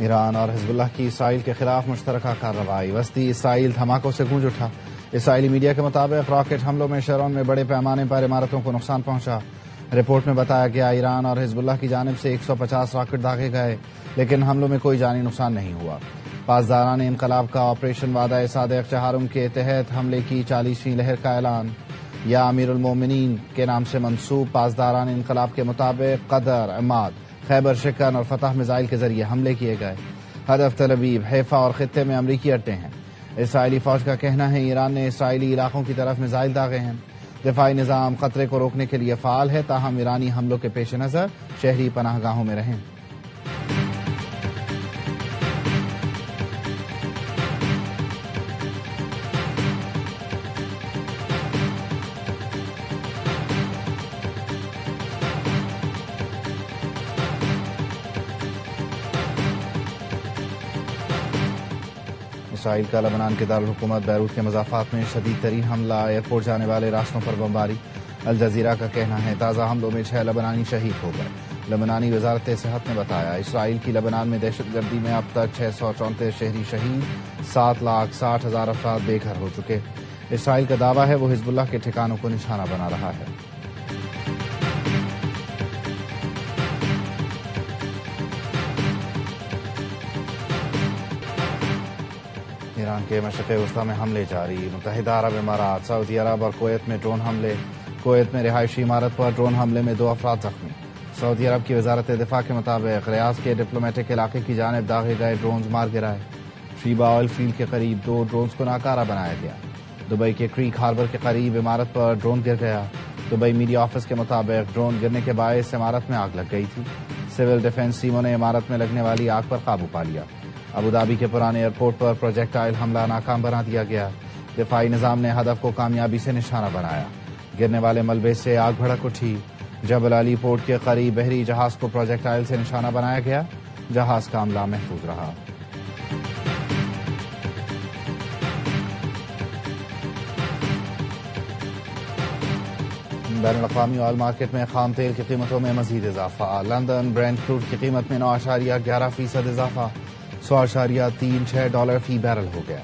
ایران اور حزب اللہ کی اسرائیل کے خلاف مشترکہ کارروائی، وسطی اسرائیل دھماکوں سے گونج اٹھا۔ اسرائیلی میڈیا کے مطابق راکٹ حملوں میں شرون میں بڑے پیمانے پر عمارتوں کو نقصان پہنچا۔ رپورٹ میں بتایا گیا ایران اور حزب اللہ کی جانب سے 150 راکٹ داغے گئے، لیکن حملوں میں کوئی جانی نقصان نہیں ہوا۔ پاسداران انقلاب کا آپریشن وعدہ صادق چہارم کے تحت حملے کی 40ویں لہر کا اعلان، یا امیر المومنین کے نام سے منسوب پاسداران انقلاب کے مطابق قدر، عماد، خیبر شکن اور فتح میزائل کے ذریعے حملے کیے گئے۔ ہدف تل ابیب، حیفا اور خطے میں امریکی اڈے ہیں۔ اسرائیلی فوج کا کہنا ہے ایران نے اسرائیلی علاقوں کی طرف میزائل داغے ہیں۔ دفاعی نظام خطرے کو روکنے کے لیے فعال ہے، تاہم ایرانی حملوں کے پیش نظر شہری پناہ گاہوں میں رہیں۔ اسرائیل کا لبنان کے دارالحکومت بیروت کے مضافات میں شدید ترین حملہ، ایئرپورٹ جانے والے راستوں پر بمباری۔ الجزیرہ کا کہنا ہے تازہ حملوں میں 6 لبنانی شہید ہو گئے۔ لبنانی وزارت صحت نے بتایا اسرائیل کی لبنان میں دہشت گردی میں اب تک 634 شہری شہید، 7,60,000 افراد بے گھر ہو چکے۔ اسرائیل کا دعویٰ ہے وہ حزب اللہ کے ٹھکانوں کو نشانہ بنا رہا ہے۔ ایران کے مشرق وسطی میں حملے جاری، متحدہ عرب امارات، سعودی عرب اور کویت میں ڈرون حملے۔ کویت میں رہائشی عمارت پر ڈرون حملے میں 2 افراد زخمی۔ سعودی عرب کی وزارت دفاع کے مطابق ریاض کے ڈپلومیٹک علاقے کی جانب داغے گئے ڈرونز مار گرائے۔ شیبا آئل فیلڈ کے قریب 2 ڈرونز کو ناکارہ بنایا گیا۔ دبئی کے کریک ہاربر کے قریب عمارت پر ڈرون گر گیا۔ دبئی میڈیا آفس کے مطابق ڈرون گرنے کے باعث عمارت میں آگ لگ گئی تھی۔ سول ڈیفنس ٹیموں نے عمارت میں لگنے والی آگ پر قابو پا لیا۔ ابوظہبی کے پرانے ایئرپورٹ پر پروجیکٹائل حملہ ناکام بنا دیا گیا۔ دفاعی نظام نے ہدف کو کامیابی سے نشانہ بنایا۔ گرنے والے ملبے سے آگ بھڑک اٹھی۔ جبل علی پورٹ کے قریب بحری جہاز کو پروجیکٹائل سے نشانہ بنایا گیا۔ جہاز کا عملہ محفوظ رہا۔ بین الاقوامی آئل مارکیٹ میں خام تیل کی قیمتوں میں مزید اضافہ۔ لندن برینٹ کروڈ کی قیمت میں 9.11% اضافہ، $100.36 فی بیرل ہو گیا۔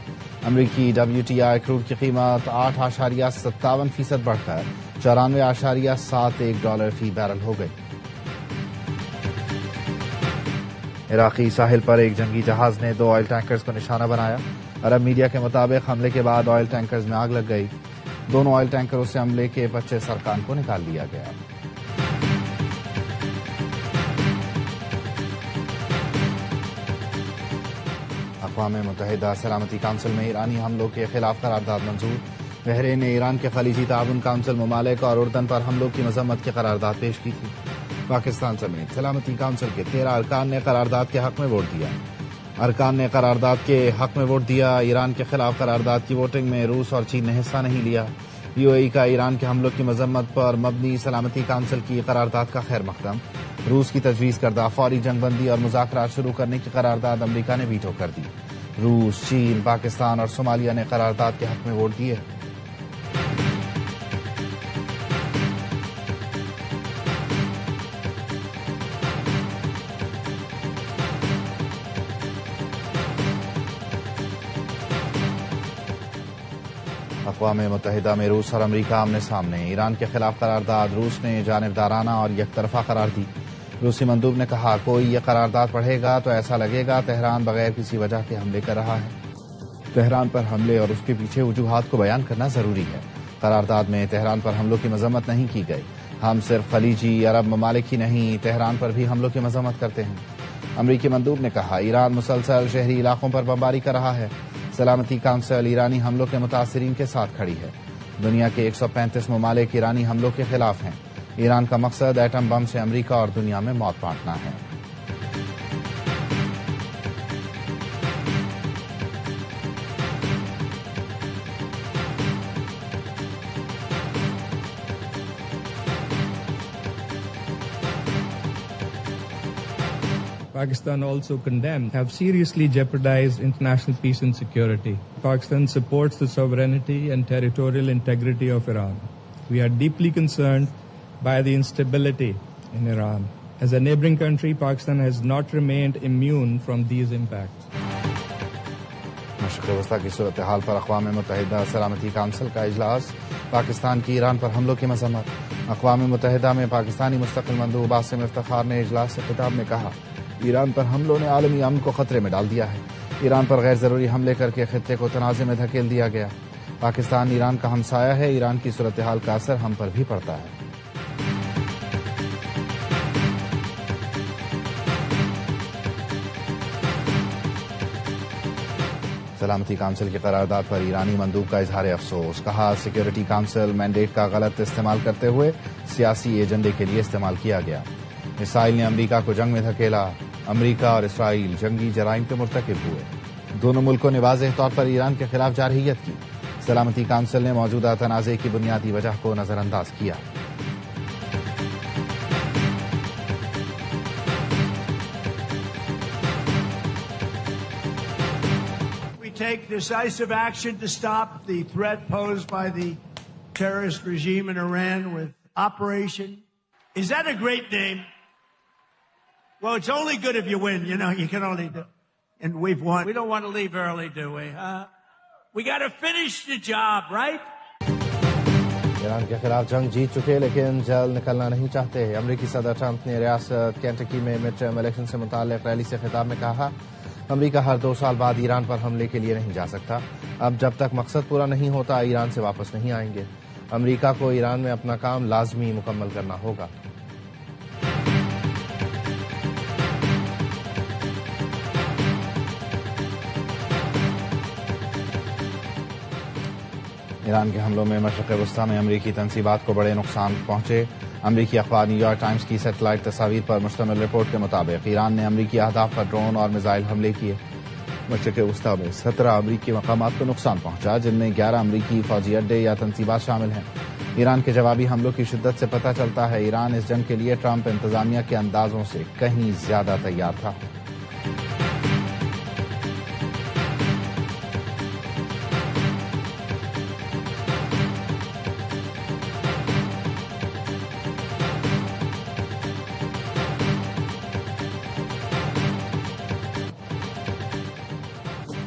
امریکی WTI کروڈ کی قیمت 8.57% بڑھ کر $94.71 فی بیرل ہو گئی۔ عراقی ساحل پر ایک جنگی جہاز نے 2 آئل ٹینکرز کو نشانہ بنایا۔ عرب میڈیا کے مطابق حملے کے بعد آئل ٹینکرز میں آگ لگ گئی۔ دونوں آئل ٹینکروں سے عملے کے 25 ارکان کو نکال لیا گیا۔ اقوام متحدہ سلامتی کونسل میں ایرانی حملوں کے خلاف قرارداد منظور۔ بحرین نے ایران کے خلیجی تعاون کونسل ممالک اور اردن پر حملوں کی مذمت کی قرارداد پیش کی تھی۔ پاکستان سمیت سلامتی کونسل کے 13 ارکان نے قرارداد کے حق میں ووٹ دیا۔ ارکان نے قرارداد کے حق میں ووٹ دیا۔ ایران کے خلاف قرارداد کی ووٹنگ میں روس اور چین نے حصہ نہیں لیا۔ UAE کا ایران کے حملوں کی مذمت پر مبنی سلامتی کونسل کی قرارداد کا خیر مقدم۔ روس کی تجویز کردہ فوری جنگ بندی اور مذاکرات شروع کرنے کی قرارداد امریکہ نے ویٹو کر دی۔ روس، چین، پاکستان اور صومالیہ نے قرارداد کے حق میں ووٹ دیے۔ اقوام متحدہ میں روس اور امریکہ آمنے سامنے۔ ایران کے خلاف قرارداد روس نے جانبدارانہ اور یک طرفہ قرار دی۔ روسی مندوب نے کہا کوئی یہ قرارداد پڑھے گا تو ایسا لگے گا تہران بغیر کسی وجہ کے حملے کر رہا ہے۔ تہران پر حملے اور اس کے پیچھے وجوہات کو بیان کرنا ضروری ہے۔ قرارداد میں تہران پر حملوں کی مذمت نہیں کی گئی۔ ہم صرف خلیجی عرب ممالک ہی نہیں، تہران پر بھی حملوں کی مذمت کرتے ہیں۔ امریکی مندوب نے کہا ایران مسلسل شہری علاقوں پر بمباری کر رہا ہے۔ سلامتی کونسل ایرانی حملوں کے متاثرین کے ساتھ کھڑی ہے۔ دنیا کے 135 ممالک ایرانی حملوں کے خلاف ہیں۔ ایران کا مقصد ایٹم بم سے امریکہ اور دنیا میں موت بانٹنا ہے۔ Pakistan also condemned have seriously jeopardized international peace and security. Pakistan supports the sovereignty and territorial integrity of Iran. We are deeply concerned by the instability in Iran. As a neighboring country, Pakistan has not remained immune from these impacts. مشرق وسطی کی صورتحال پر اقوام متحدہ سلامتی council کا اجلاس، پاکستان کی ایران پر حملوں کی مذمت۔ اقوام متحدہ میں پاکستانی مستقل مندوب عاصم افتخار نے اجلاس سے خطاب میں کہا، ایران پر حملوں نے عالمی امن کو خطرے میں ڈال دیا ہے۔ ایران پر غیر ضروری حملے کر کے خطے کو تنازع میں دھکیل دیا گیا۔ پاکستان ایران کا ہمسایہ ہے، ایران کی صورتحال کا اثر ہم پر بھی پڑتا ہے۔ سلامتی کونسل کی قرارداد پر ایرانی مندوب کا اظہار افسوس، کہا سیکیورٹی کونسل مینڈیٹ کا غلط استعمال کرتے ہوئے سیاسی ایجنڈے کے لیے استعمال کیا گیا۔ اسرائیل نے امریکہ کو جنگ میں دھکیلا، امریکہ اور اسرائیل جنگی جرائم کے مرتکب ہوئے۔ دونوں ملکوں نے واضح طور پر ایران کے خلاف جارحیت کی۔ سلامتی کونسل نے موجودہ تنازع کی بنیادی وجہ کو نظر انداز کیا۔ Take decisive action to stop the threat posed by the terrorist regime in Iran with Operation. Is that a great name? Well, it's only good if you win. You know, you can only do. And we've won. We don't want to leave early, do we? We got to finish the job, right? Iran کے خلاف جنگ جیت چکے لیکن جلد نکلنا نہیں چاہتے۔ امریکی صدر ٹرمپ نے ریاست کینٹکی میں مڈ ٹرم الیکشن سے متعلق ریلی سے خطاب میں کہا، امریکہ ہر 2 سال بعد ایران پر حملے کے لیے نہیں جا سکتا۔ اب جب تک مقصد پورا نہیں ہوتا ایران سے واپس نہیں آئیں گے۔ امریکہ کو ایران میں اپنا کام لازمی مکمل کرنا ہوگا۔ ایران کے حملوں میں مشرق وسطی میں امریکی تنصیبات کو بڑے نقصان پہنچے۔ امریکی اخبار نیو یارک ٹائمز کی سیٹلائٹ تصاویر پر مشتمل رپورٹ کے مطابق ایران نے امریکی اہداف پر ڈرون اور میزائل حملے کیے۔ مشرق وسطی میں 17 امریکی مقامات کو نقصان پہنچا، جن میں 11 امریکی فوجی اڈے یا تنصیبات شامل ہیں۔ ایران کے جوابی حملوں کی شدت سے پتہ چلتا ہے ایران اس جنگ کے لیے ٹرمپ انتظامیہ کے اندازوں سے کہیں زیادہ تیار تھا۔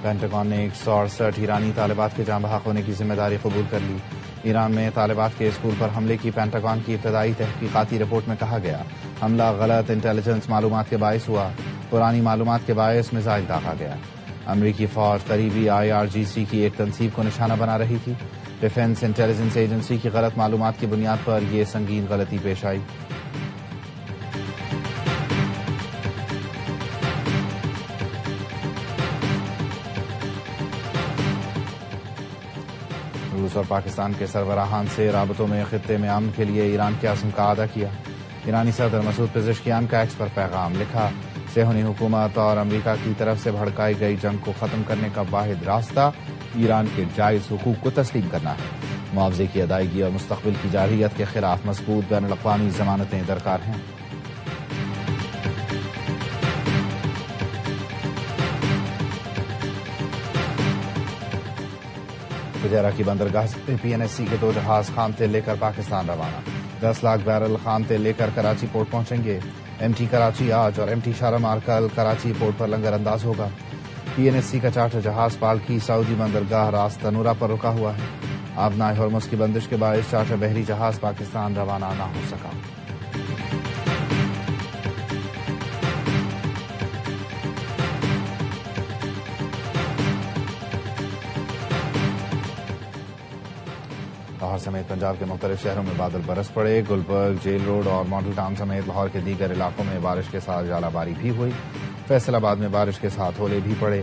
پینٹاگون نے 168 ایرانی طالبات کے جاں بحق ہونے کی ذمہ داری قبول کر لی۔ ایران میں طالبات کے اسکول پر حملے کی پینٹاگون کی ابتدائی تحقیقاتی رپورٹ میں کہا گیا، حملہ غلط انٹیلیجنس معلومات کے باعث ہوا، پرانی معلومات کے باعث میزائل داغا گیا۔ امریکی فوج قریبی IRGC کی ایک تنصیب کو نشانہ بنا رہی تھی۔ ڈیفنس انٹیلیجنس ایجنسی کی غلط معلومات کی بنیاد پر یہ سنگین غلطی پیش آئی۔ روس اور پاکستان کے سربراہان سے رابطوں میں خطے میں امن کے لیے ایران کے عزم کا اعادہ کیا۔ ایرانی صدر مسعود پزشکیان کا ایکس پر پیغام لکھا، صہیونی حکومت اور امریکہ کی طرف سے بھڑکائی گئی جنگ کو ختم کرنے کا واحد راستہ ایران کے جائز حقوق کو تسلیم کرنا ہے۔ معاوضے کی ادائیگی اور مستقبل کی جارحیت کے خلاف مضبوط بین الاقوامی ضمانتیں درکار ہیں۔ فجیرہ کی بندرگاہ سے PNSC کے 2 جہاز خام تیل لے کر پاکستان روانہ۔ 10 لاکھ بیرل خام تیل لے کر کراچی پورٹ پہنچیں گے۔ MT کراچی آج اور MT شارمار کل کراچی پورٹ پر لنگر انداز ہوگا۔ PNSC کا چارٹر جہاز پالکی سعودی بندرگاہ راس تنورہ پر رکا ہوا ہے۔ آبنائے ہرمز کی بندش کے باعث چارٹر بحری جہاز پاکستان روانہ نہ ہو سکا۔ لاہور سمیت پنجاب کے مختلف شہروں میں بادل برس پڑے۔ گلبرگ، جیل روڈ اور ماڈل ٹاؤن سمیت لاہور کے دیگر علاقوں میں بارش کے ساتھ ژالہ باری بھی ہوئی۔ فیصل آباد میں بارش کے ساتھ اولے بھی پڑے۔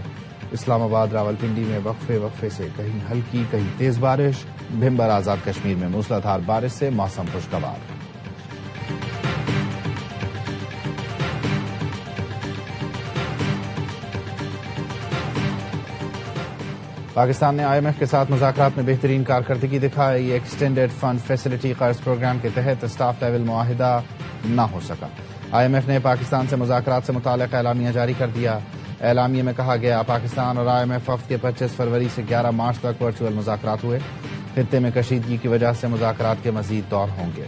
اسلام آباد، راولپنڈی میں وقفے سے کہیں ہلکی کہیں تیز بارش۔ بھمبر آزاد کشمیر میں موسلادھار بارش سے موسم خوشگوار۔ پاکستان نے IMF کے ساتھ مذاکرات میں بہترین کارکردگی دکھائی۔ ایکسٹینڈڈ فنڈ فیسلٹی قرض پروگرام کے تحت اسٹاف لیول معاہدہ نہ ہو سکا۔ IMF نے پاکستان سے مذاکرات سے متعلق اعلامیہ جاری کر دیا۔ اعلامیے میں کہا گیا، پاکستان اور IMF وفد کے 25 فروری سے 11 مارچ تک ورچوئل مذاکرات ہوئے۔ خطے میں کشیدگی کی وجہ سے مذاکرات کے مزید دور ہوں گے۔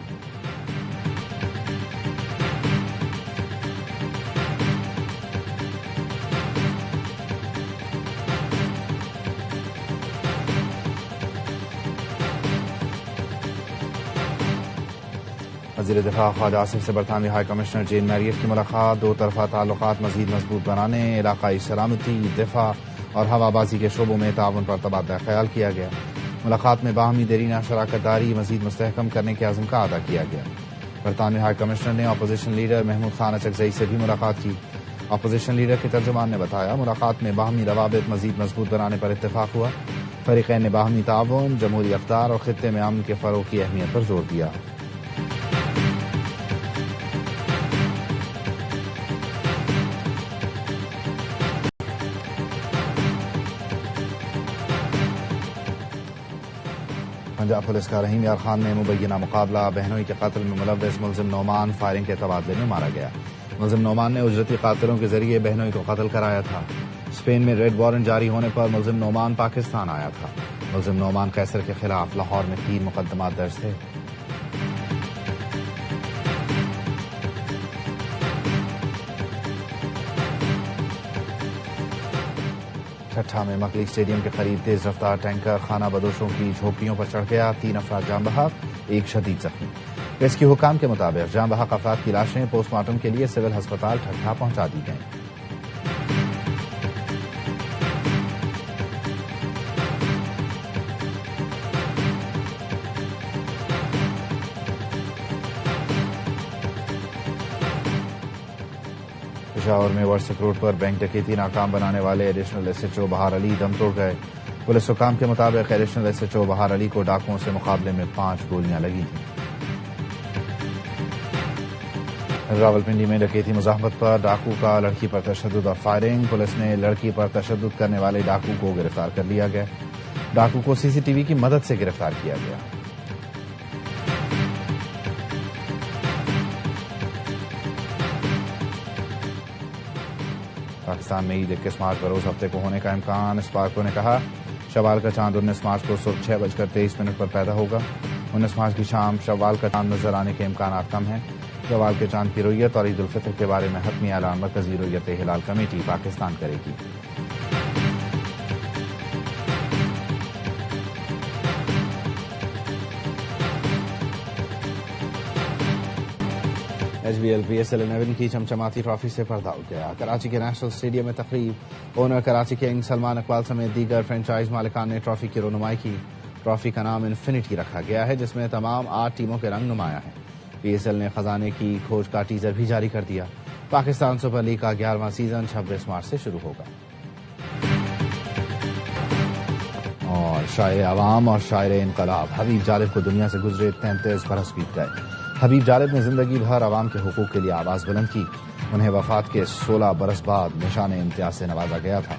وزیر دفاع خواجہ آصف سے برطانوی ہائی کمشنر جین میریٹ کی ملاقات، دو طرفہ تعلقات مزید مضبوط بنانے، علاقائی سلامتی، دفاع اور ہوا بازی کے شعبوں میں تعاون پر تبادلہ خیال کیا گیا۔ ملاقات میں باہمی دیرینہ شراکت داری مزید مستحکم کرنے کے عزم کا اعادہ کیا گیا۔ برطانوی ہائی کمشنر نے اپوزیشن لیڈر محمود خان اچکزئی سے بھی ملاقات کی۔ اپوزیشن لیڈر کے ترجمان نے بتایا ملاقات میں باہمی روابط مزید مضبوط بنانے پر اتفاق ہوا۔ فریقین نے باہمی تعاون، جمہوری اقدار اور خطے میں امن کے فروغ کی اہمیت پر زور دیا۔ پنجاب پولیس کا رحیم یار خان میں مبینہ مقابلہ، بہنوئی کے قتل میں ملوث ملزم نعمان فائرنگ کے تبادلے میں مارا گیا۔ ملزم نعمان نے اجرتی قاتلوں کے ذریعے بہنوئی کو قتل کرایا تھا۔ اسپین میں ریڈ وارنٹ جاری ہونے پر ملزم نعمان پاکستان آیا تھا۔ ملزم نعمان قیصر کے خلاف لاہور میں 3 مقدمات درج تھے۔ ٹھٹھا میں مکلی اسٹیڈیم کے قریب تیز رفتار ٹینکر خانہ بدوشوں کی جھوپڑیوں پر چڑھ گیا، 3 افراد جاں بحق، 1 شدید زخمی۔ ریسکیو حکام کے مطابق جاں بحق افراد کی لاشیں پوسٹ مارٹم کے لیے سول ہسپتال ٹھٹھا پہنچا دی گئیں۔ پشاور میں ورسک روڈ پر بینک ڈکیتی ناکام بنانے والے ایڈیشنل ایس ایچ او بہار علی دم توڑ گئے۔ پولیس حکام کے مطابق ایڈیشنل ایس ایچ او بہار علی کو ڈاکوؤں سے مقابلے میں 5 گولیاں لگی تھیں۔ راولپنڈی میں ڈکیتی مزاحمت پر ڈاکو کا لڑکی پر تشدد اور فائرنگ، پولیس نے لڑکی پر تشدد کرنے والے ڈاکو کو گرفتار کر لیا گیا۔ ڈاکو کو سی سی ٹی وی کی مدد سے گرفتار کیا گیا۔ پاکستان میں عید 21 مارچ بروز ہفتے کو ہونے کا امکان، اسپارکو نے کہا شوال کا چاند 19 مارچ کو صبح 6:23 پر پیدا ہوگا۔ 19 مارچ کی شام شوال کا چاند نظر آنے کے امکانات کم ہیں۔ شوال کے چاند کی رؤیت اور عید الفطر کے بارے میں حتمی اعلان مرکزی رؤیت ہلال کمیٹی پاکستان کرے گی۔ H B L P S L 11 کی چمچماتی ٹرافی سے پردہ اٹھ گیا۔ کراچی کے نیشنل اسٹیڈیم میں تقریب، اونر کراچی کنگ سلمان اقبال سمیت دیگر فرنچائز مالکان نے ٹرافی کی رونمائی کی۔ ٹرافی کا نام انفینٹی رکھا گیا ہے، جس میں تمام 8 ٹیموں کے رنگ نمایاں ہیں۔ پی ایس ایل نے خزانے کی کھوج کا ٹیزر بھی جاری کر دیا۔ پاکستان سپر لیگ کا 11واں سیزن 26 مارچ سے شروع ہوگا۔ اور شاعر عوام اور شاعر انقلاب حبیب جالب کو دنیا سے گزرے 33 برس بیت گئے۔ حبیب جالب نے زندگی بھر عوام کے حقوق کے لیے آواز بلند کی۔ انہیں وفات کے 16 برس بعد نشان امتیاز سے نوازا گیا تھا۔